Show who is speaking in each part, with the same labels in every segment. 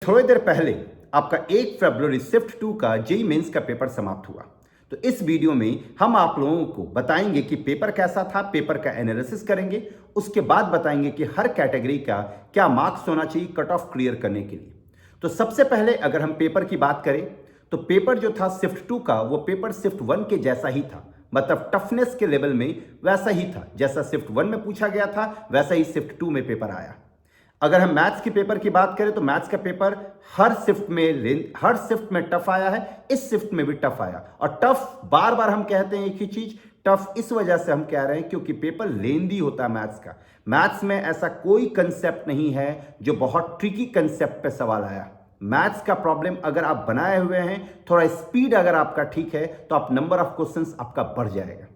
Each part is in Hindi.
Speaker 1: थोड़ी देर पहले आपका 1 फरवरी शिफ्ट 2 का जेईई मेंस का पेपर समाप्त हुआ। तो इस वीडियो में हम आप लोगों को बताएंगे कि पेपर कैसा था, पेपर का एनालिसिस करेंगे, उसके बाद बताएंगे कि हर कैटेगरी का क्या मार्क्स होना चाहिए कट ऑफ क्लियर करने के लिए। तो सबसे पहले अगर हम पेपर की बात करें तो पेपर जो था शिफ्ट 2 का वो पेपर शिफ्ट 1 के जैसा ही था, मतलब टफनेस के लेवल में वैसा ही था। जैसा शिफ्ट 1 में पूछा गया था वैसा ही शिफ्ट 2 में पेपर आया। अगर हम मैथ्स की पेपर की बात करें तो मैथ्स का पेपर हर शिफ्ट में टफ आया है, इस शिफ्ट में भी टफ आया। और टफ बार बार हम कहते हैं एक ही चीज, टफ इस वजह से हम कह रहे हैं क्योंकि पेपर लेंदी होता है मैथ्स का। मैथ्स में ऐसा कोई कंसेप्ट नहीं है जो बहुत ट्रिकी कंसेप्ट पे सवाल आया। मैथ्स का प्रॉब्लम अगर आप बनाए हुए हैं, थोड़ा स्पीड अगर आपका ठीक है तो आप नंबर ऑफ क्वेश्चंस आपका बढ़ जाएगा।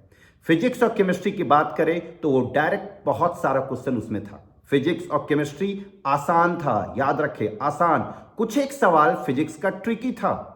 Speaker 1: फिजिक्स और केमिस्ट्री की बात करें तो वो डायरेक्ट बहुत सारा क्वेश्चन उसमें था। फिजिक्स और केमिस्ट्री आसान था, याद रखें आसान। कुछ एक सवाल फिजिक्स का ट्रिकी था,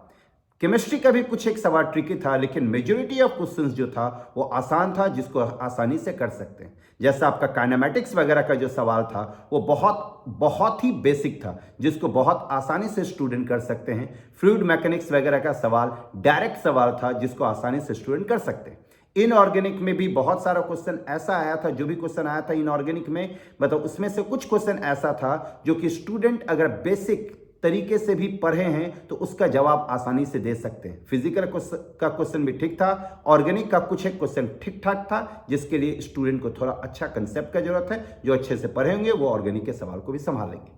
Speaker 1: केमिस्ट्री का भी कुछ एक सवाल ट्रिकी था, लेकिन मेजॉरिटी ऑफ क्वेश्चंस जो था वो आसान था, जिसको आसानी से कर सकते हैं। जैसा आपका काइनेमेटिक्स वगैरह का जो सवाल था वो बहुत ही बेसिक था, जिसको बहुत आसानी से स्टूडेंट कर सकते हैं। फ्लूइड मैकेनिक्स वगैरह का सवाल डायरेक्ट सवाल था, जिसको आसानी से स्टूडेंट कर सकते हैं। इनऑर्गेनिक में भी बहुत सारा क्वेश्चन ऐसा आया था, जो भी क्वेश्चन आया था इनऑर्गेनिक में, मतलब उसमें से कुछ क्वेश्चन ऐसा था जो कि स्टूडेंट अगर बेसिक तरीके से भी पढ़े हैं तो उसका जवाब आसानी से दे सकते हैं। फिजिकल का क्वेश्चन भी ठीक था, ऑर्गेनिक का कुछ एक क्वेश्चन ठीक ठाक था, जिसके लिए स्टूडेंट को थोड़ा अच्छा कंसेप्ट का जरूरत है। जो अच्छे से पढ़े होंगे वो ऑर्गेनिक के सवाल को भी संभालेंगे।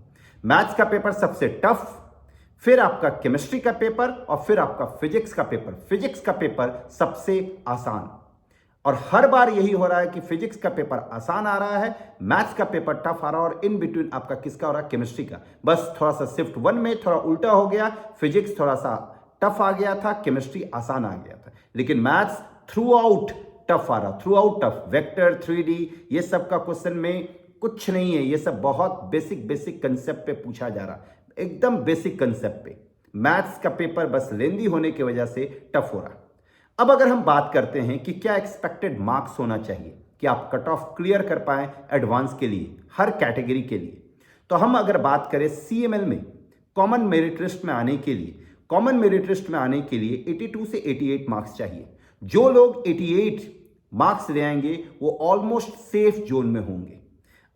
Speaker 1: मैथ्स का पेपर सबसे टफ, फिर आपका केमिस्ट्री का पेपर और फिर आपका फिजिक्स का पेपर। फिजिक्स का पेपर सबसे आसान, और हर बार यही हो रहा है कि फिजिक्स का पेपर आसान आ रहा है, मैथ्स का पेपर टफ आ रहा है, और इन बिटवीन आपका किसका हो रहा है, केमिस्ट्री का। बस थोड़ा सा शिफ्ट 1 में थोड़ा उल्टा हो गया, फिजिक्स थोड़ा सा टफ आ गया था, केमिस्ट्री आसान आ गया था। लेकिन मैथ्स थ्रू आउट टफ आ रहा, through out tough. Vector 3D ये सब का क्वेश्चन में कुछ नहीं है, ये सब बहुत बेसिक कंसेप्ट पे पूछा जा रहा, एकदम बेसिक कंसेप्ट पे। मैथ्स का पेपर बस लेंदी होने की वजह से टफ हो रहा। अब अगर हम बात करते हैं कि क्या एक्सपेक्टेड मार्क्स होना चाहिए कि आप कट ऑफ क्लियर कर पाए एडवांस के लिए, हर कैटेगरी के लिए, तो हम अगर बात करें CML में कॉमन मेरिट लिस्ट में आने के लिए, 82 से 88 मार्क्स चाहिए। जो लोग 88 मार्क्स ले आएंगे वो ऑलमोस्ट सेफ जोन में होंगे।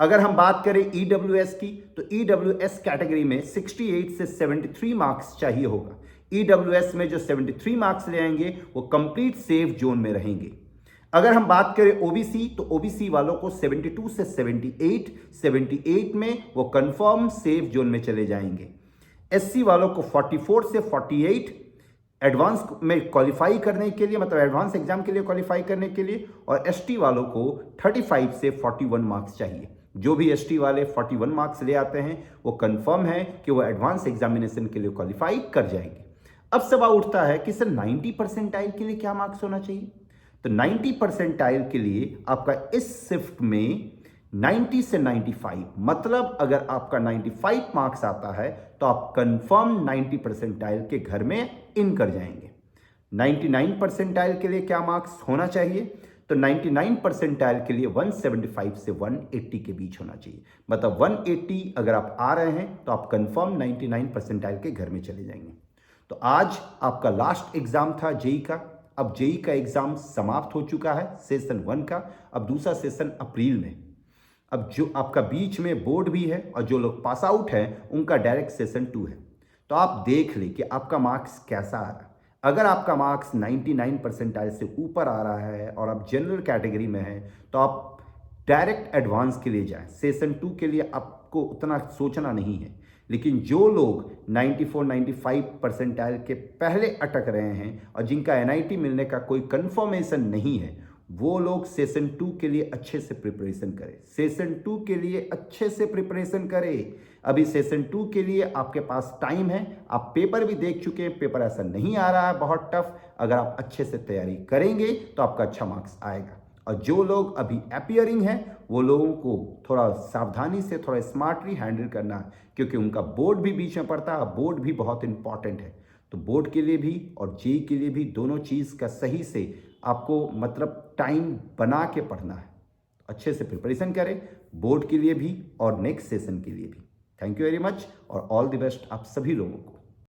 Speaker 1: अगर हम बात करें EWS की तो EWS कैटेगरी में 68 से 73 मार्क्स चाहिए होगा। EWS में जो 73 मार्क्स ले आएंगे वो कंप्लीट सेफ जोन में रहेंगे। अगर हम बात करें OBC तो OBC वालों को 72 से 78 में वो कंफर्म सेफ जोन में चले जाएंगे। SC वालों को 44 से 48 एडवांस में क्वालिफाई करने के लिए, मतलब एडवांस एग्जाम के लिए क्वालिफाई करने के लिए, और ST वालों को 35 से 41 मार्क्स चाहिए। जो भी ST वाले 41 मार्क्स ले आते हैं वो कंफर्म है कि वो एडवांस एग्जामिनेशन के लिए क्वालिफाई कर जाएंगे। अब सवाल उठता है कि सर 90 परसेंटाइल के लिए क्या मार्क्स होना चाहिए। तो 90 परसेंटाइल के लिए आपका इस शिफ्ट में 90 से 95, मतलब अगर आपका 95 मार्क्स आता है तो आप कंफर्म 90 परसेंटाइल के घर में इन कर जाएंगे। 99 परसेंटाइल के लिए क्या मार्क्स होना चाहिए, तो 99 परसेंटाइल के लिए 175 से 180 के बीच होना चाहिए। मतलब 180 अगर आप आ रहे हैं तो आप कंफर्म 99 परसेंटाइल के घर में चले जाएंगे। तो आज आपका लास्ट एग्जाम था जेईई का। अब जेईई का एग्जाम समाप्त हो चुका है सेशन 1 का, अब दूसरा सेशन अप्रैल में। अब जो आपका बीच में बोर्ड भी है और जो लोग पास आउट हैं उनका डायरेक्ट सेशन 2 है। तो आप देख लें कि आपका मार्क्स कैसा आ रहा है। अगर आपका मार्क्स 99 परसेंटाइल से ऊपर आ रहा है और आप जनरल कैटेगरी में हैं तो आप डायरेक्ट एडवांस के लिए जाएं। सेशन 2 के लिए आपको उतना सोचना नहीं है। लेकिन जो लोग 94-95 परसेंटाइल के पहले अटक रहे हैं और जिनका NIT मिलने का कोई कंफर्मेशन नहीं है, वो लोग सेशन 2 के लिए अच्छे से प्रिपरेशन करें। सेशन 2 के लिए अच्छे से प्रिपरेशन करें। अभी सेशन 2 के लिए आपके पास टाइम है। आप पेपर भी देख चुके हैं, पेपर ऐसा नहीं आ रहा है बहुत टफ। अगर आप अच्छे से तैयारी करेंगे तो आपका अच्छा मार्क्स आएगा। और जो लोग अभी अपियरिंग हैं वो लोगों को थोड़ा सावधानी से, थोड़ा स्मार्टली हैंडल करना है, क्योंकि उनका बोर्ड भी बीच में पड़ता है। बोर्ड भी बहुत इंपॉर्टेंट है। तो बोर्ड के लिए भी और जेईई के लिए भी दोनों चीज़ का सही से आपको मतलब टाइम बना के पढ़ना है। अच्छे से प्रिपरेशन करें बोर्ड के लिए भी और नेक्स्ट सेशन के लिए भी। थैंक यू वेरी मच और ऑल द बेस्ट आप सभी लोगों को।